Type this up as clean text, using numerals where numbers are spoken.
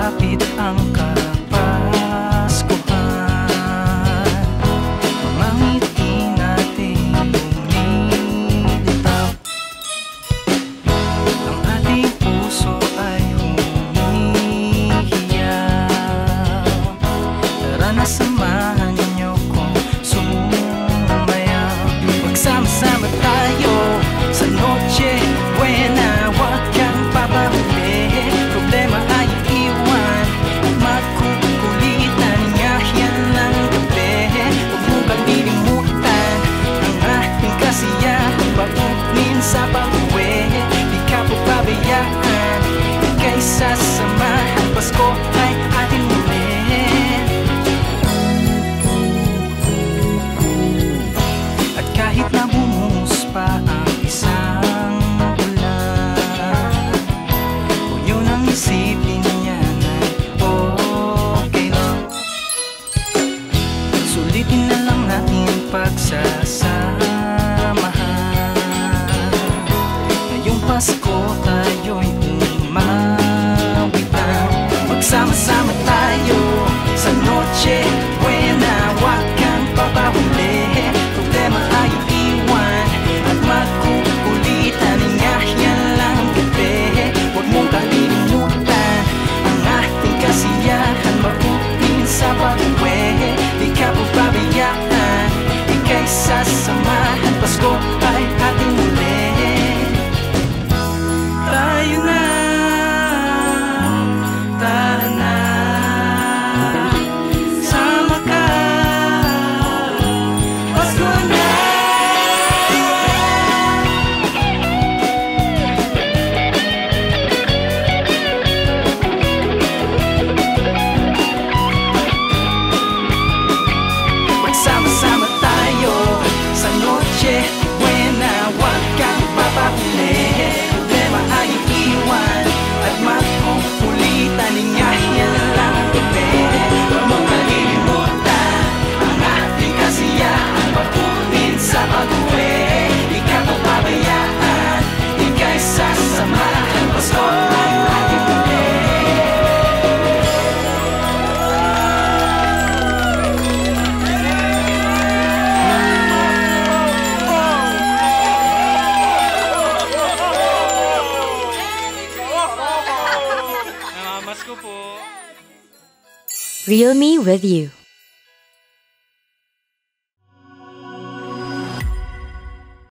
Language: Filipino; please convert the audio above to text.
Malapit ang Kapaskuhan, mga ngiti nating lumilitaw. Ang ating puso ay humihiyaw. Tara na, samahan niyo kong sumayaw. Magsama-sama tayo sa Noche Buena. Huwag kang papahuli, problema ay iwan at magkukulitan. Ngayon lang gabi, huwag mo kalilimutan ang ating kasiyahan. Paunin sa pag-uwi, di ka pababayaan, ika'y sasamahan. Pasko ay ating muli. At kahit na bumuhos pa ang isang ulan, huwag niyo nang isipin yan ay okay lang. Sulitin na lang natin pagsasamahan. Ngayong Pasko tayo'y umawitan. Magsama-sama tayo sa Noche Buena. Huwag kang papahuli, problema ay iwan at magkukulitan. Ngayon lang gabi, huwag mong kalilimutan ang ating kasiyahan. Mabutin sa pag-uwi, di ka pababayaan, ika'y sasamahan. Pasko ay ating muli. Tayo na, tara na, sama ka, Pasko na. Magsama-sama tayo sa Noche Buena. Huwag kang papahuli, problema ay iwan at magkukulitan. Ngayon lang gabi, huwag mong kalilimutan ang ating kasiyahan. Papunin sa pag-uwi, di ka pababayaan, ika'y sasamahan. Pasko ay ating muli. Mas ko po. Real Me With You.